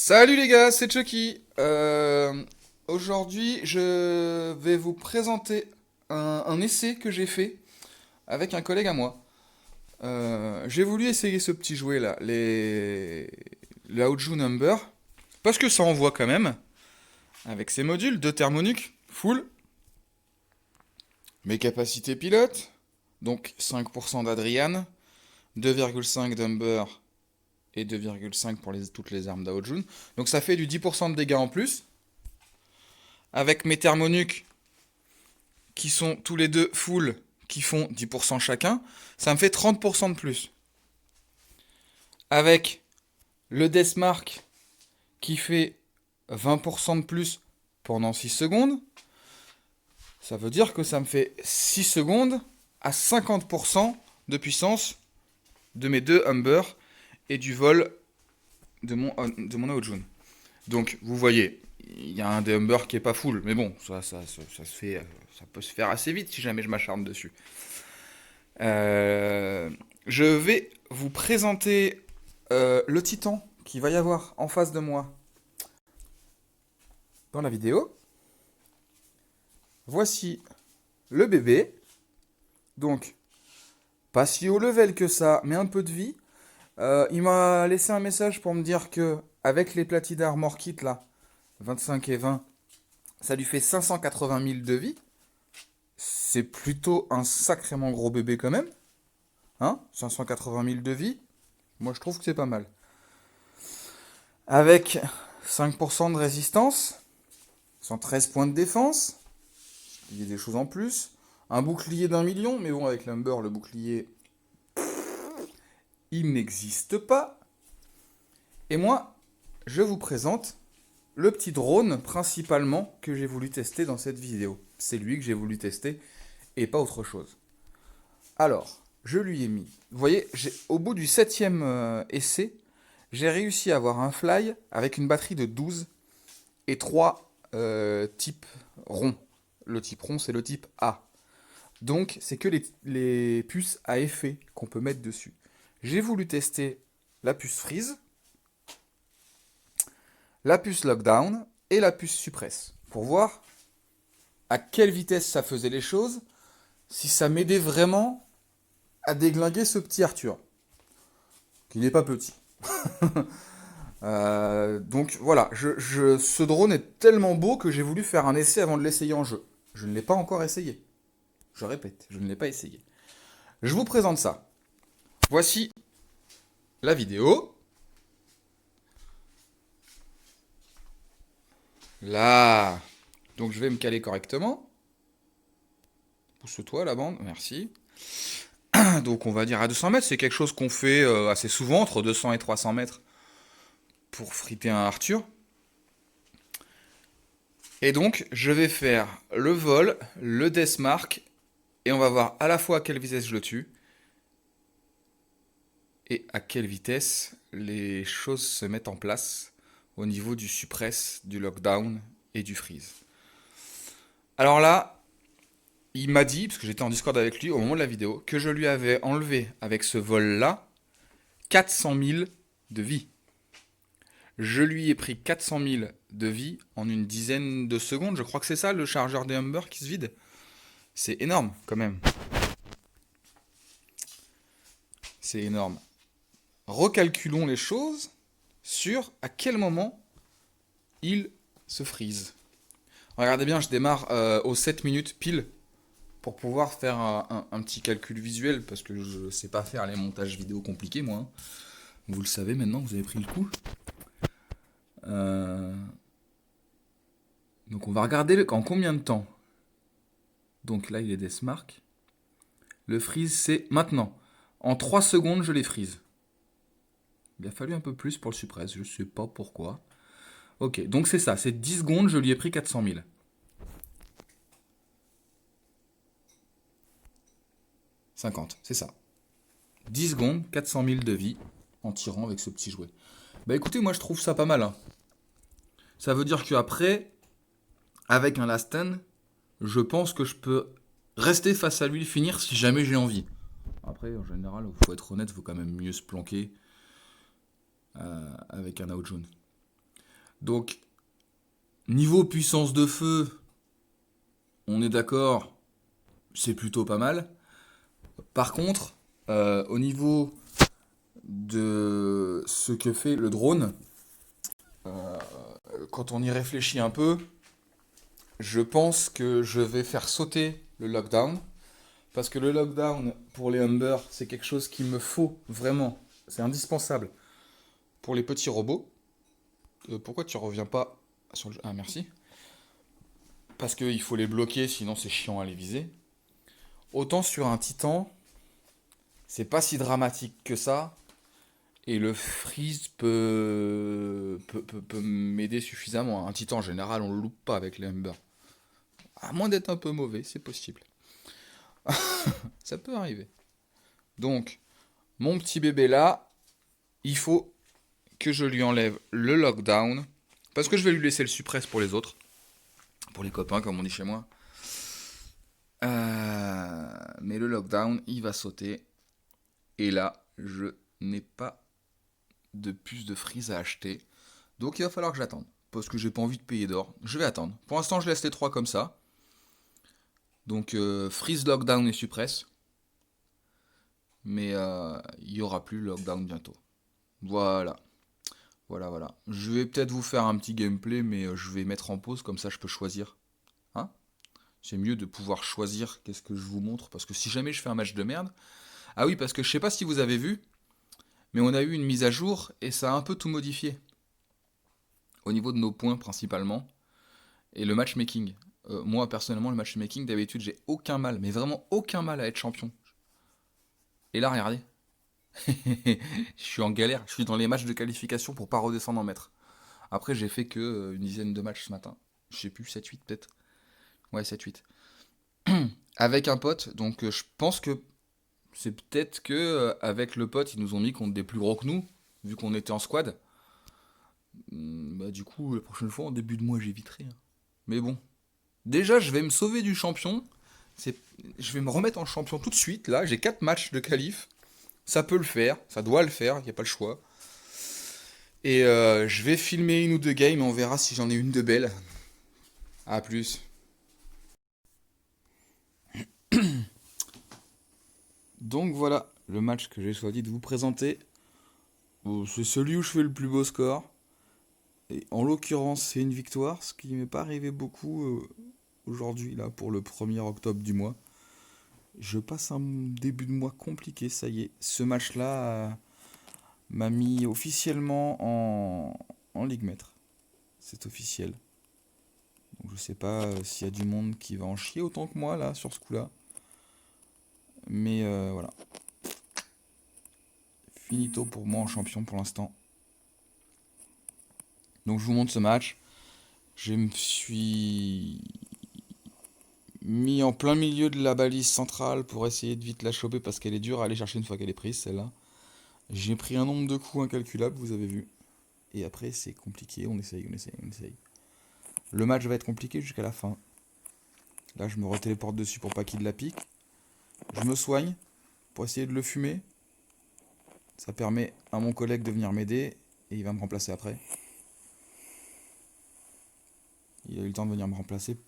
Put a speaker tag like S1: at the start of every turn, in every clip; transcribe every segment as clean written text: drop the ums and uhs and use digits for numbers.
S1: Salut les gars, c'est Chucky. Aujourd'hui, je vais vous présenter un essai que j'ai fait avec un collègue à moi. J'ai voulu essayer ce petit jouet là, le Aoju Number, parce que ça envoie quand même, avec ses modules de thermonuc, full, mes capacités pilotes, donc 5% d'Adrian, 2,5 d'Umber et 2,5 pour toutes les armes d'Aojun. Donc ça fait du 10% de dégâts en plus. Avec mes thermonucs qui sont tous les deux full, qui font 10% chacun, ça me fait 30% de plus. Avec le Deathmark qui fait 20% de plus pendant 6 secondes, ça veut dire que ça me fait 6 secondes à 50% de puissance de mes deux Humber et du vol de mon Aojun. Donc vous voyez, il y a un des Humber qui est pas full, mais bon, ça se fait, ça peut se faire assez vite si jamais je m'acharne dessus. Euh, je vais vous présenter le Titan qu'il va y avoir en face de moi dans la vidéo. Voici le bébé. Donc, pas si haut level que ça, mais un peu de vie. Il m'a laissé un message pour me dire que avec les Platida Armor Kit là, 25 et 20, ça lui fait 580 000 de vie. C'est plutôt un sacrément gros bébé quand même. Hein, 580 000 de vie. Moi je trouve que c'est pas mal. Avec 5% de résistance, 113 points de défense, il y a des choses en plus. Un bouclier d'1 million, mais bon, avec l'Umber, le bouclier, il n'existe pas. Et moi, je vous présente le petit drone principalement que j'ai voulu tester dans cette vidéo. C'est lui que j'ai voulu tester et pas autre chose. Alors, je lui ai mis. Vous voyez, au bout du 7e essai, j'ai réussi à avoir un fly avec une batterie de 12 et 3 types ronds. Le type rond, c'est le type A. Donc, c'est que les puces à effet qu'on peut mettre dessus. J'ai voulu tester la puce freeze, la puce lockdown et la puce suppress pour voir à quelle vitesse ça faisait les choses, si ça m'aidait vraiment à déglinguer ce petit Arthur, qui n'est pas petit. Donc voilà, ce drone est tellement beau que j'ai voulu faire un essai avant de l'essayer en jeu. Je ne l'ai pas encore essayé. Je répète, je ne l'ai pas essayé. Je vous présente ça. Voici la vidéo. Là. Donc je vais me caler correctement. Pousse-toi la bande, merci. Donc on va dire à 200 mètres, c'est quelque chose qu'on fait assez souvent, entre 200 et 300 mètres, pour friter un Arthur. Et donc je vais faire le vol, le Deathmark, et on va voir à la fois à quelle vitesse je le tue, et à quelle vitesse les choses se mettent en place au niveau du suppress, du lockdown et du freeze. Alors là, il m'a dit, parce que j'étais en Discord avec lui au moment de la vidéo, que je lui avais enlevé avec ce vol-là 400 000 de vie. Je lui ai pris 400 000 de vie en une dizaine de secondes. Je crois que c'est ça le chargeur des Humber qui se vide. C'est énorme quand même. C'est énorme. Recalculons les choses sur à quel moment il se freeze. Regardez bien, je démarre aux 7 minutes pile pour pouvoir faire un petit calcul visuel parce que je ne sais pas faire les montages vidéo compliqués moi. Hein. Vous le savez maintenant, vous avez pris le coup. Euh, Donc on va regarder en combien de temps. Donc là il est Deathmark. Le freeze c'est maintenant. En 3 secondes je les freeze. Il a fallu un peu plus pour le suppress, je sais pas pourquoi. Ok, donc c'est ça, c'est 10 secondes, je lui ai pris 400 000. 50, c'est ça. 10 secondes, 400 000 de vie en tirant avec ce petit jouet. Bah écoutez, moi je trouve ça pas mal. Hein. Ça veut dire qu'après, avec un last stand, je pense que je peux rester face à lui et finir si jamais j'ai envie. Après, en général, faut être honnête, faut quand même mieux se planquer avec un Aojun. Donc, niveau puissance de feu, on est d'accord, c'est plutôt pas mal. Par contre, au niveau de ce que fait le drone, euh, quand on y réfléchit un peu, je pense que je vais faire sauter le lockdown. Parce que le lockdown pour les Humber, c'est quelque chose qu'il me faut vraiment. C'est indispensable pour les petits robots. Pourquoi tu reviens pas sur le jeu? Ah, merci. Parce qu'il faut les bloquer, sinon c'est chiant à les viser. Autant sur un Titan, c'est pas si dramatique que ça. Et le freeze peut m'aider suffisamment. Un Titan en général, on le loupe pas avec les Humber. À moins d'être un peu mauvais, c'est possible. Ça peut arriver. Donc, mon petit bébé là, il faut que je lui enlève le lockdown. Parce que je vais lui laisser le suppress pour les autres. Pour les copains, comme on dit chez moi. Mais le lockdown, il va sauter. Et là, je n'ai pas de puce de freeze à acheter. Donc il va falloir que j'attende. Parce que j'ai pas envie de payer d'or. Je vais attendre. Pour l'instant, je laisse les trois comme ça. Donc freeze, lockdown et suppress. Mais il n'y aura plus lockdown bientôt. Voilà. Voilà, voilà. Je vais peut-être vous faire un petit gameplay, mais je vais mettre en pause, comme ça je peux choisir. Hein? C'est mieux de pouvoir choisir qu'est-ce que je vous montre, parce que si jamais je fais un match de merde... Ah oui, parce que je sais pas si vous avez vu, mais on a eu une mise à jour, et ça a un peu tout modifié. Au niveau de nos points, principalement, et le matchmaking. Moi, personnellement, le matchmaking, d'habitude, j'ai aucun mal, mais vraiment aucun mal à être champion. Et là, regardez, je suis en galère, je suis dans les matchs de qualification pour pas redescendre en maître. Après, j'ai fait que une dizaine de matchs ce matin. Je sais plus, 7-8 peut-être. Ouais, 7-8. Avec un pote, donc je pense que c'est peut-être que avec le pote, ils nous ont mis contre des plus gros que nous, vu qu'on était en squad. Bah du coup, la prochaine fois, en début de mois, j'éviterai, hein. Mais bon, déjà, je vais me sauver du champion. C'est... Je vais me remettre en champion tout de suite, là. J'ai 4 matchs de qualif. Ça peut le faire, ça doit le faire, il n'y a pas le choix. Et je vais filmer une ou deux games, et on verra si j'en ai une de belle. A plus. Donc voilà le match que j'ai choisi de vous présenter. Bon, c'est celui où je fais le plus beau score. Et en l'occurrence, c'est une victoire, ce qui m'est pas arrivé beaucoup aujourd'hui, là, pour le 1er octobre du mois. Je passe un début de mois compliqué, ça y est. Ce match-là m'a mis officiellement en Ligue Maître. C'est officiel. Donc je sais pas s'il y a du monde qui va en chier autant que moi, là, sur ce coup-là. Mais voilà. Finito pour moi en champion pour l'instant. Donc je vous montre ce match. Je me suis mis en plein milieu de la balise centrale pour essayer de vite la choper parce qu'elle est dure à aller chercher une fois qu'elle est prise, celle-là. J'ai pris un nombre de coups incalculable, vous avez vu. Et après, c'est compliqué, on essaye, on essaye, on essaye. Le match va être compliqué jusqu'à la fin. Là, je me retéléporte dessus pour pas qu'il la pique. Je me soigne pour essayer de le fumer. Ça permet à mon collègue de venir m'aider et il va me remplacer après. Il a eu le temps de venir me remplacer.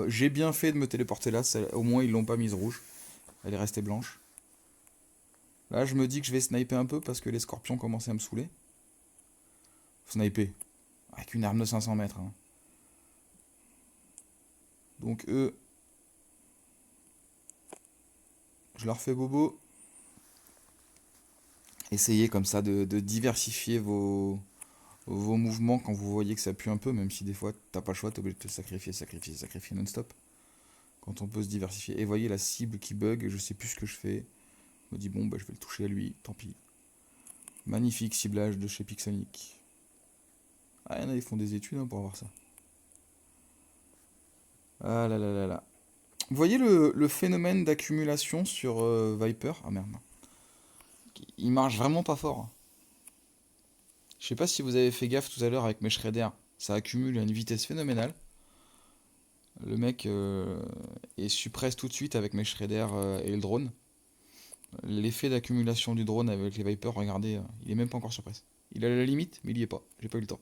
S1: J'ai bien fait de me téléporter là, au moins ils l'ont pas mise rouge. Elle est restée blanche. Là, je me dis que je vais sniper un peu parce que les scorpions commençaient à me saouler. Sniper. Avec une arme de 500 mètres, hein. Donc eux, je leur fais bobo. Essayez comme ça de diversifier vos mouvements quand vous voyez que ça pue un peu, même si des fois t'as pas le choix, t'es obligé de te sacrifier, sacrifier, sacrifier non-stop. Quand on peut se diversifier. Et voyez la cible qui bug, je sais plus ce que je fais. Je me dis bon bah je vais le toucher à lui, tant pis. Magnifique ciblage de chez Pixonic. Ah, il y en a, ils font des études, hein, pour avoir ça. Ah là là là là. Vous voyez le phénomène d'accumulation sur Viper? Ah merde, non. Il marche vraiment pas fort, hein. Je sais pas si vous avez fait gaffe tout à l'heure avec mes shredders. Ça accumule à une vitesse phénoménale. Le mec est suppresse tout de suite avec mes shredders et le drone. L'effet d'accumulation du drone avec les Vipers, regardez, il est même pas encore suppress. Il est à la limite, mais il y est pas. J'ai pas eu le temps.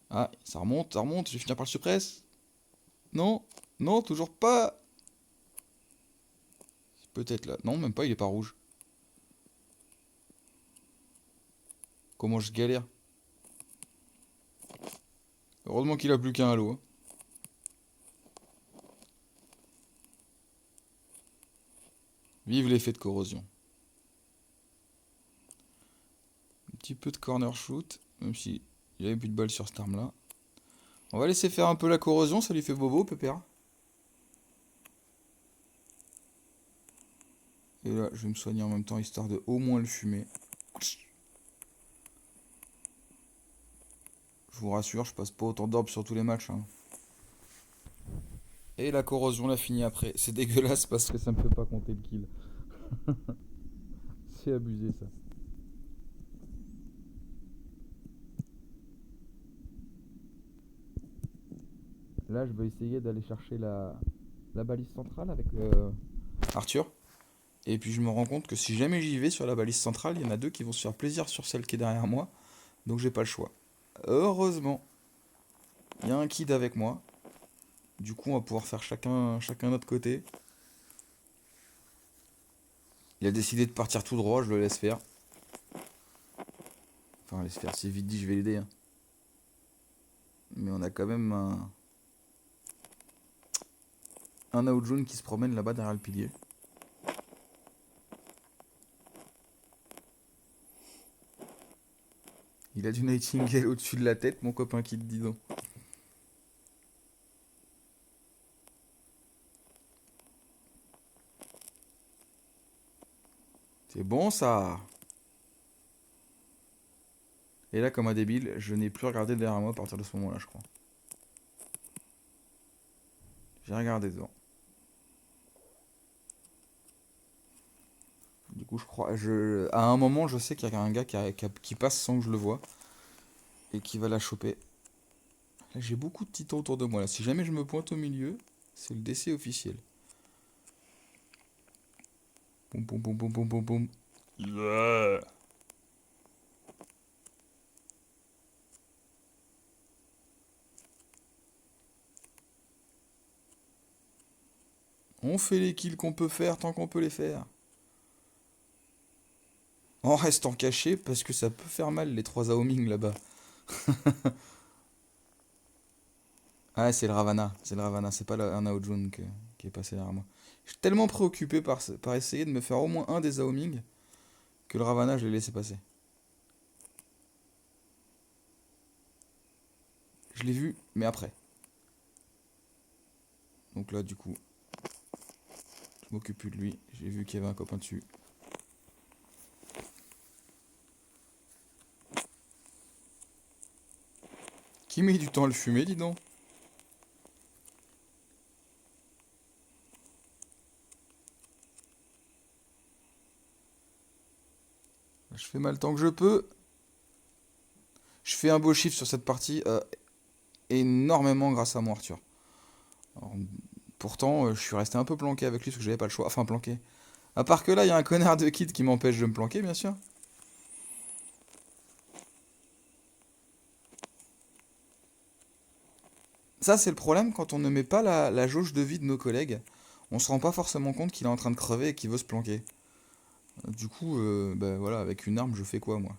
S1: Ah, ça remonte, je vais finir par le suppress. Non, non, toujours pas. Peut-être là. Non, même pas, il est pas rouge. Comment je galère. Heureusement qu'il a plus qu'un halo, hein. Vive l'effet de corrosion. Un petit peu de corner shoot, même si il y avait plus de balles sur cette arme là. On va laisser faire un peu la corrosion, ça lui fait bobo, pépère. Et là, je vais me soigner en même temps, histoire de au moins le fumer. Je vous rassure, je passe pas autant d'orbes sur tous les matchs, hein. Et la corrosion l'a fini après. C'est dégueulasse parce que ça me fait pas compter le kill. C'est abusé ça. Là, je vais essayer d'aller chercher la balise centrale avec Arthur. Et puis je me rends compte que si jamais j'y vais sur la balise centrale, il y en a deux qui vont se faire plaisir sur celle qui est derrière moi. Donc j'ai pas le choix. Heureusement, il y a un kid avec moi. Du coup, on va pouvoir faire chacun notre côté. Il a décidé de partir tout droit, je le laisse faire. Enfin, laisse faire, c'est vite dit, je vais l'aider, hein. Mais on a quand même un out jaune qui se promène là-bas derrière le pilier. Il a du Nightingale au-dessus de la tête, mon copain qui te dit donc. C'est bon ça. Et là, comme un débile, je n'ai plus regardé derrière moi à partir de ce moment-là, je crois. J'ai regardé devant. Du coup, je crois. À un moment, je sais qu'il y a un gars qui passe sans que je le vois. Et qui va la choper. Là, j'ai beaucoup de titans autour de moi. Là. Si jamais je me pointe au milieu, c'est le décès officiel. Boum, boum, boum, boum, boum, boum, boum. Yeah. On fait les kills qu'on peut faire tant qu'on peut les faire. En restant caché parce que ça peut faire mal les trois Aoming là-bas. Ah, c'est le Ravana, c'est pas un Aojun qui est passé derrière moi. Je suis tellement préoccupé par essayer de me faire au moins un des Aoming que le Ravana, je l'ai laissé passer. Je l'ai vu, mais après. Donc là, du coup, je m'occupe plus de lui. J'ai vu qu'il y avait un copain dessus. Qui met du temps à le fumer, dis donc. Je fais mal tant que je peux. Je fais un beau chiffre sur cette partie, énormément grâce à moi, Arthur. Alors, pourtant, je suis resté un peu planqué avec lui parce que j'avais pas le choix. Enfin, planqué. À part que là, il y a un connard de kid qui m'empêche de me planquer, bien sûr. Ça, c'est le problème quand on ne met pas la jauge de vie de nos collègues. On se rend pas forcément compte qu'il est en train de crever et qu'il veut se planquer. Du coup, bah voilà, avec une arme, je fais quoi, moi?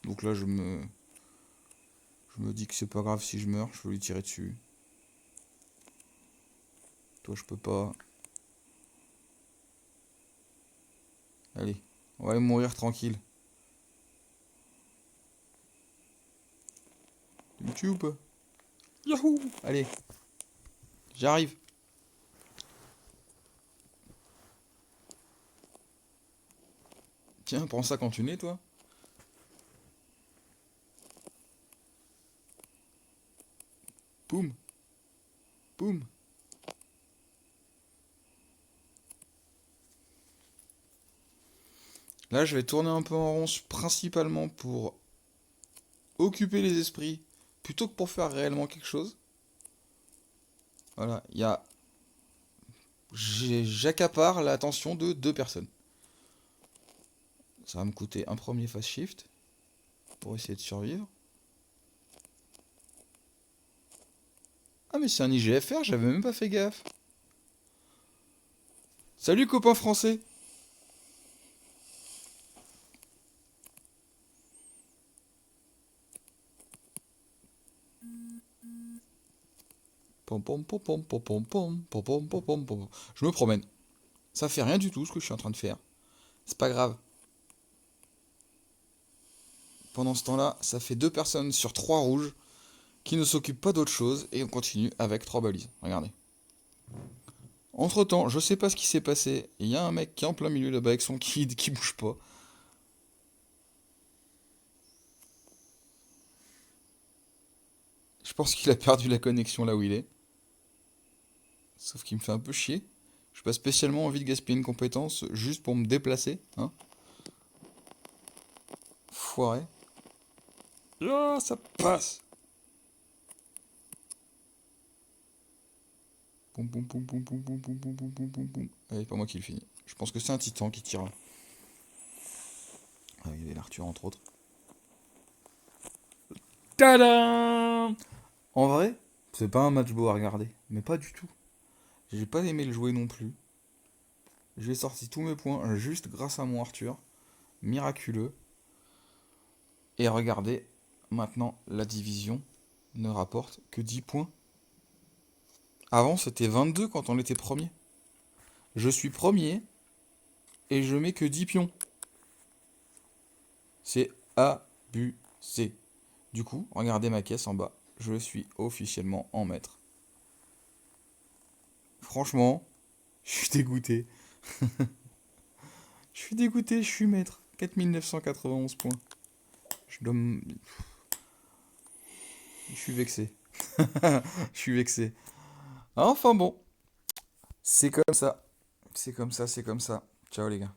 S1: Donc là, je me dis que c'est pas grave si je meurs, je veux lui tirer dessus. Toi, je peux pas. Allez, on va aller mourir tranquille. Tu me tues ou pas? Yahoo! Allez, j'arrive. Tiens, prends ça quand tu nais, toi. Boum, boum. Là, je vais tourner un peu en rond, principalement pour occuper les esprits, plutôt que pour faire réellement quelque chose. Voilà, j'accapare l'attention de deux personnes. Ça va me coûter un premier fast shift pour essayer de survivre. Ah mais c'est un IGFR, j'avais même pas fait gaffe. Salut copain français. Pom pom pom pom pom pom pom pom pom pom pom pom. Je me promène. Ça fait rien du tout ce que je suis en train de faire. C'est pas grave. Pendant ce temps-là, ça fait 2 personnes sur 3 rouges qui ne s'occupent pas d'autre chose et on continue avec 3 balises. Regardez. Entre-temps, je sais pas ce qui s'est passé. Il y a un mec qui est en plein milieu là-bas avec son kid qui bouge pas. Je pense qu'il a perdu la connexion là où il est. Sauf qu'il me fait un peu chier. Je n'ai pas spécialement envie de gaspiller une compétence juste pour me déplacer. Hein. Foiré. Ah, ça passe. Poum, poum, poum, poum, poum, poum, poum, poum, poum, poum, poum, poum. Allez, pas moi qui le finis. Je pense que c'est un titan qui tire là. Ah, il y avait l'Arthur entre autres. Tadam! En vrai, c'est pas un match beau à regarder. Mais pas du tout. J'ai pas aimé le jouer non plus. J'ai sorti tous mes points juste grâce à mon Arthur. Miraculeux. Et regardez, maintenant la division ne rapporte que 10 points. Avant c'était 22 quand on était premier. Je suis premier et je mets que 10 pions. C'est abusé. Du coup, regardez ma caisse en bas. Je suis officiellement en maître. Franchement, je suis dégoûté. Je suis dégoûté, je suis maître. 4991 points. Je dois me... Je suis vexé. Je suis vexé. Enfin bon, c'est comme ça. C'est comme ça, c'est comme ça. Ciao les gars.